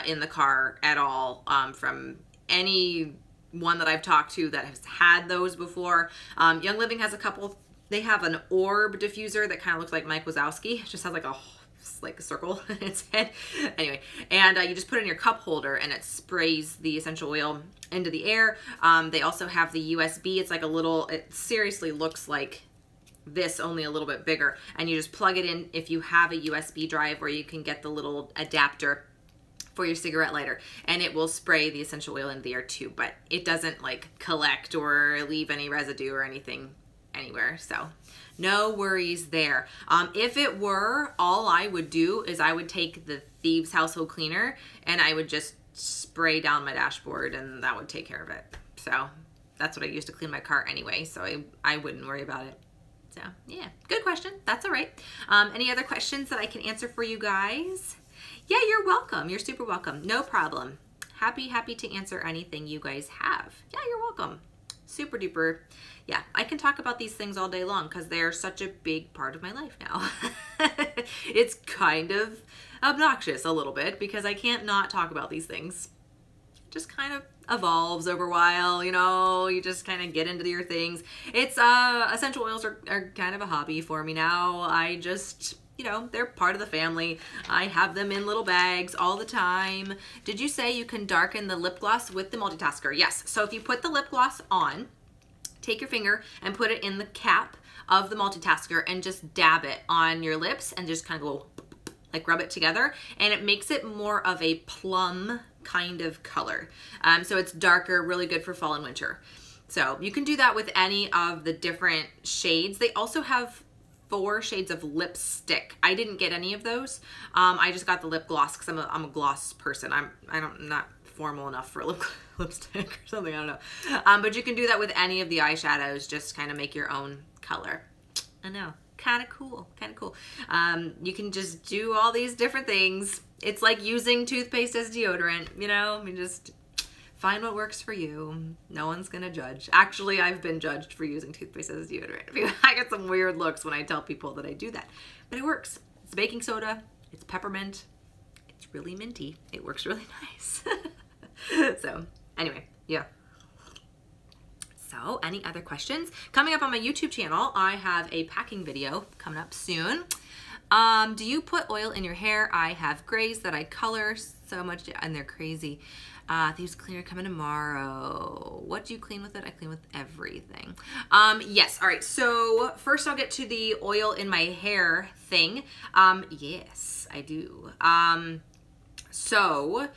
in the car at all, from any one that I've talked to that has had those before. Young Living has a couple. They have an orb diffuser that kind of looks like Mike Wazowski. It just has like a circle in its head. Anyway, and you just put it in your cup holder and it sprays the essential oil into the air. They also have the USB. It's like it seriously looks like this, only a little bit bigger. And you just plug it in if you have a USB drive, or you can get the little adapter for your cigarette lighter, and it will spray the essential oil into the air too, but it doesn't like collect or leave any residue or anything anywhere, so no worries there. If it were, all I would do is I would take the Thieves household cleaner and I would just spray down my dashboard, and that would take care of it. So that's what I use to clean my car anyway, so I wouldn't worry about it. So yeah, good question. That's all right. Any other questions that I can answer for you guys? Yeah, you're welcome. You're super welcome. No problem. Happy to answer anything you guys have. Yeah, you're welcome. Super duper. Yeah, I can talk about these things all day long because they're such a big part of my life now. It's kind of obnoxious a little bit because I can't not talk about these things. It just kind of evolves over a while, you know, you just kind of get into your things. It's essential oils are kind of a hobby for me now. I just, you know, they're part of the family. I have them in little bags all the time. Did you say you can darken the lip gloss with the Multitasker? Yes. So if you put the lip gloss on, take your finger and put it in the cap of the Multitasker and just dab it on your lips and just kind of go like rub it together, and it makes it more of a plum kind of color. So it's darker, really good for fall and winter. So you can do that with any of the different shades. They also have 4 shades of lipstick. I didn't get any of those. I just got the lip gloss because I'm a gloss person. I'm not formal enough for lipstick or something, I don't know. But you can do that with any of the eyeshadows, just kind of make your own color. I know, kind of cool, kind of cool. You can just do all these different things. It's like using toothpaste as deodorant, you know, I mean, just find what works for you. No one's gonna judge. Actually, I've been judged for using toothpaste as deodorant. I get some weird looks when I tell people that I do that, but it works. It's baking soda, it's peppermint, it's really minty. It works really nice. So anyway, yeah. So any other questions? Coming up on my YouTube channel, I have a packing video coming up soon. Do you put oil in your hair? I have grays that I color so much and they're crazy. Thieves Cleaner coming tomorrow. What do you clean with it? I clean with everything. Yes, all right, so first I'll get to the oil in my hair thing. Yes, I do. So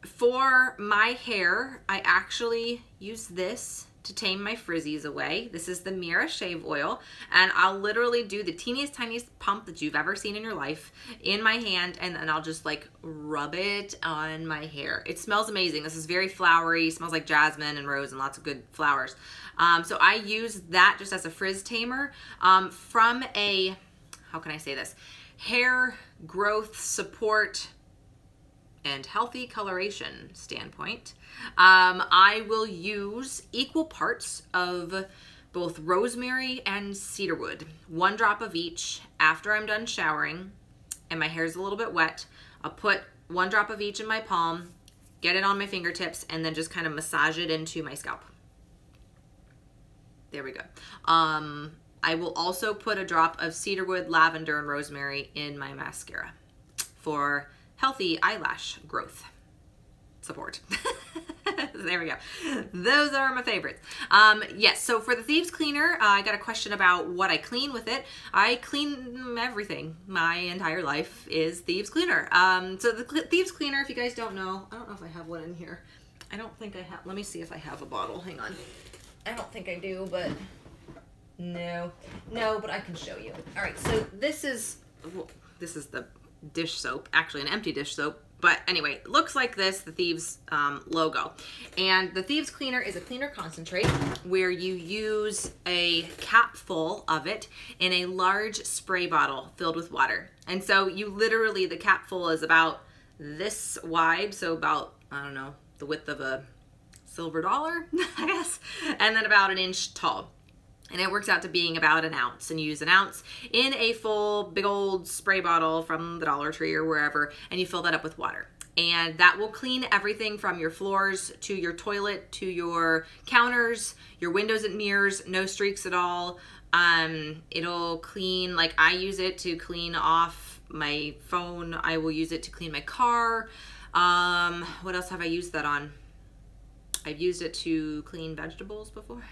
for my hair, I actually use this to tame my frizzies away. This is the Mira Shave Oil, and I'll literally do the teeniest, tiniest pump that you've ever seen in your life in my hand, and then I'll just like rub it on my hair. It smells amazing. This is very flowery, smells like jasmine and rose and lots of good flowers. So I use that just as a frizz tamer from a, how can I say this, hair growth support and healthy coloration standpoint. I will use equal parts of both rosemary and cedarwood, 1 drop of each after I'm done showering and my hair's a little bit wet. I'll put 1 drop of each in my palm, get it on my fingertips, and then just kind of massage it into my scalp. There we go. I will also put a drop of cedarwood, lavender, and rosemary in my mascara for healthy eyelash growth support. There we go. Those are my favorites. Yes, so for the Thieves Cleaner, I got a question about what I clean with it. I clean everything. My entire life is Thieves Cleaner. So the Thieves Cleaner, if you guys don't know, I don't know if I have one in here. I don't think I have. Let me see if I have a bottle. Hang on. I don't think I do, but no, but I can show you. All right, so this is the dish soap, actually an empty dish soap, but anyway, it looks like this, the Thieves logo. And the Thieves Cleaner is a cleaner concentrate where you use a cap full of it in a large spray bottle filled with water. And so you literally, the cap full is about this wide, so about, I don't know, the width of a silver dollar, I guess, and then about 1 inch tall. And it works out to being about 1 ounce, and you use 1 ounce in a full big old spray bottle from the Dollar Tree or wherever, and you fill that up with water. And that will clean everything from your floors to your toilet to your counters, your windows and mirrors, no streaks at all. It'll clean, like I use it to clean off my phone. I will use it to clean my car. What else have I used that on? I've used it to clean vegetables before.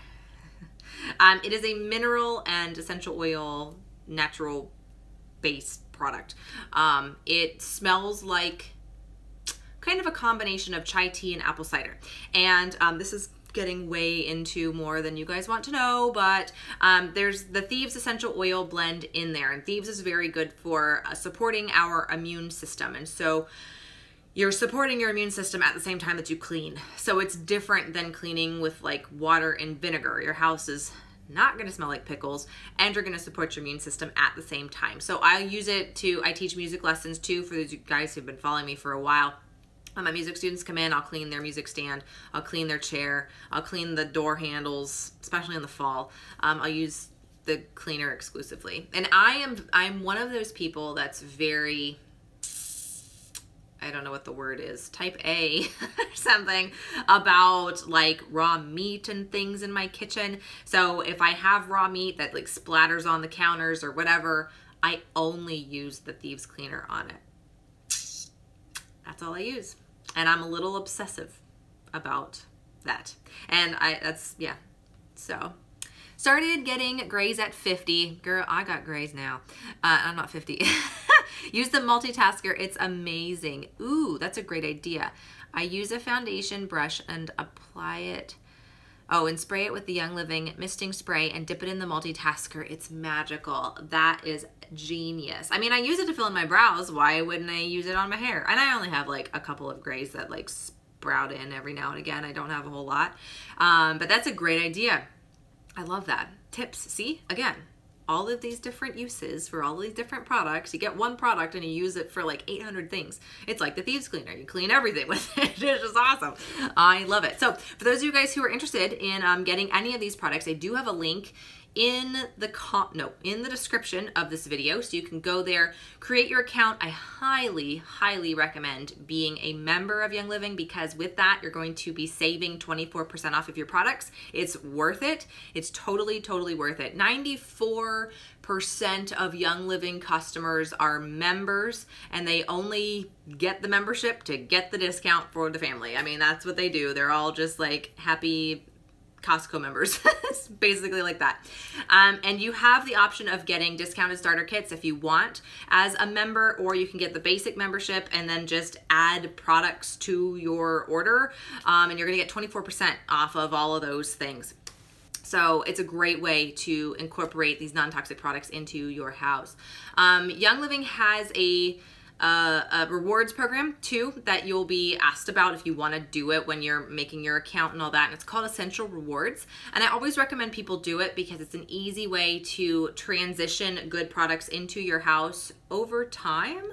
It is a mineral and essential oil natural based product. It smells like kind of a combination of chai tea and apple cider. And this is getting way into more than you guys want to know, but there's the Thieves essential oil blend in there, and Thieves is very good for supporting our immune system. And so you're supporting your immune system at the same time that you clean. So it's different than cleaning with like water and vinegar. Your house is not going to smell like pickles, and you're going to support your immune system at the same time. So I use it to, I teach music lessons too for those guys who've been following me for a while. When my music students come in, I'll clean their music stand, I'll clean their chair, I'll clean the door handles, especially in the fall. I'll use the cleaner exclusively. And I'm one of those people that's very, I don't know what the word is, type A or something, about like raw meat and things in my kitchen. So if I have raw meat that like splatters on the counters or whatever, I only use the Thieves Cleaner on it. That's all I use. And I'm a little obsessive about that. And yeah. So started getting grays at 50. Girl, I got grays now. I'm not 50. Use the Multitasker. It's amazing. Ooh, that's a great idea. I use a foundation brush and apply it. Oh, and spray it with the Young Living misting spray and dip it in the Multitasker. It's magical. That is genius. I mean, I use it to fill in my brows. Why wouldn't I use it on my hair? And I only have like a couple of grays that like sprout in every now and again. I don't have a whole lot. But that's a great idea. I love that. Tips, see? Again, all of these different uses for all these different products. You get one product and you use it for like 800 things. It's like the Thieves Cleaner. You clean everything with it. It's just awesome. I love it. So for those of you guys who are interested in getting any of these products, I do have a link in the description of this video, so you can go there, create your account. I highly recommend being a member of Young Living, because with that you're going to be saving 24% off of your products. It's worth it. It's totally worth it. 94% of Young Living customers are members, and they only get the membership to get the discount for the family. I mean, that's what they do. They're all just like happy Costco members. It's basically like that. And you have the option of getting discounted starter kits if you want as a member, or you can get the basic membership and then just add products to your order. And you're gonna get 24% off of all of those things. So it's a great way to incorporate these non-toxic products into your house. Young Living has a rewards program too that you'll be asked about if you want to do it when you're making your account and all that, and it's called Essential Rewards. And I always recommend people do it because it's an easy way to transition good products into your house over time.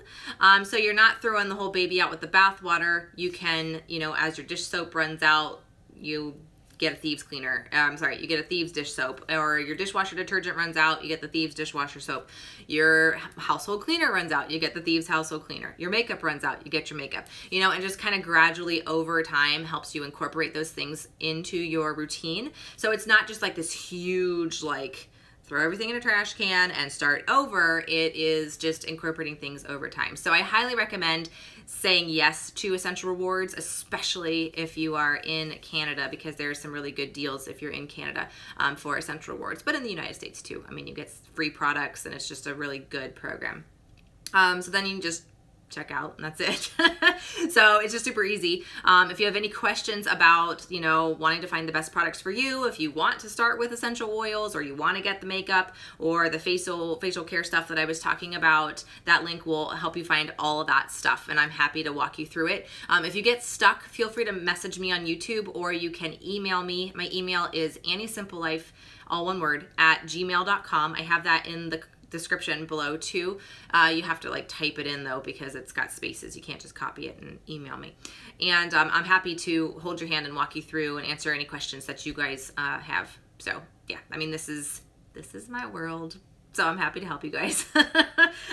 So you're not throwing the whole baby out with the bathwater. You can, you know, as your dish soap runs out, you get a Thieves Cleaner. You get a Thieves dish soap, or your dishwasher detergent runs out, you get the Thieves dishwasher soap. Your household cleaner runs out, you get the Thieves household cleaner. Your makeup runs out, you get your makeup. You know, and just kind of gradually over time helps you incorporate those things into your routine. So it's not just like this huge, like, throw everything in a trash can and start over. It is just incorporating things over time. So I highly recommend saying yes to Essential Rewards, especially if you are in Canada, because there's some really good deals if you're in Canada for Essential Rewards, but in the United States too. I mean, you get free products and it's just a really good program. So then you can just check out and that's it. So it's just super easy. If you have any questions about, you know, wanting to find the best products for you, if you want to start with essential oils, or you want to get the makeup or the facial care stuff that I was talking about, that link will help you find all of that stuff, and I'm happy to walk you through it. If you get stuck, feel free to message me on YouTube, or you can email me. My email is AnnieSimpleLife, all one word, @gmail.com. I have that in the description below too. You have to like type it in though, because it's got spaces. You can't just copy it and email me. And I'm happy to hold your hand and walk you through and answer any questions that you guys have. So yeah, I mean, this is my world. So I'm happy to help you guys.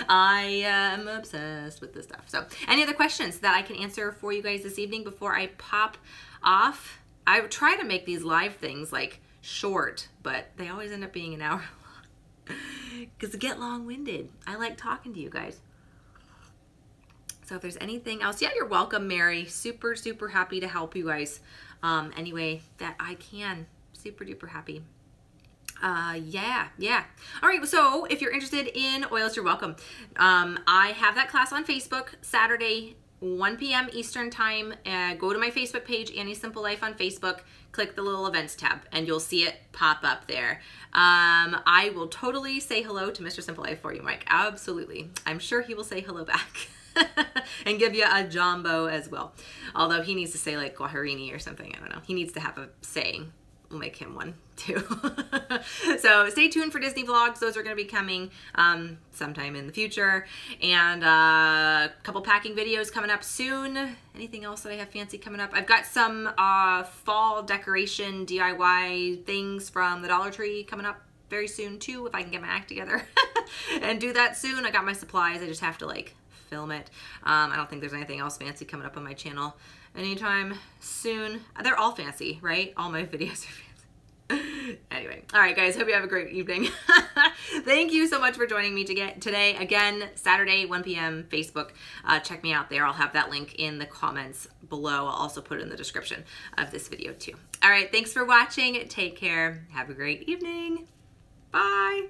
I am obsessed with this stuff. So any other questions that I can answer for you guys this evening before I pop off? I try to make these live things like short, but they always end up being an hour because it get long-winded. I like talking to you guys. So if there's anything else, yeah, you're welcome, Mary. Super happy to help you guys any way that I can. Super duper happy. Yeah. All right, so if you're interested in oils, you're welcome. I have that class on Facebook Saturday, 1 p.m. Eastern time. Go to my Facebook page, Annie's Simple Life on Facebook, click the little events tab, and you'll see it pop up there. I will totally say hello to Mr. Simple Life for you, Mike. Absolutely. I'm sure he will say hello back. And give you a jumbo as well. Although he needs to say like Guajarini or something. I don't know. He needs to have a saying. We'll make him one too. So stay tuned for Disney vlogs. Those are going to be coming sometime in the future. And a couple packing videos coming up soon. Anything else that I have fancy coming up? I've got some fall decoration DIY things from the Dollar Tree coming up very soon too, if I can get my act together and do that soon. I got my supplies. I just have to like film it. I don't think there's anything else fancy coming up on my channel anytime soon. They're all fancy, right? All my videos are fancy. Anyway, all right, guys, hope you have a great evening. Thank you so much for joining me today. Again, Saturday, 1 p.m. Facebook. Check me out there. I'll have that link in the comments below. I'll also put it in the description of this video too. All right, thanks for watching. Take care. Have a great evening. Bye.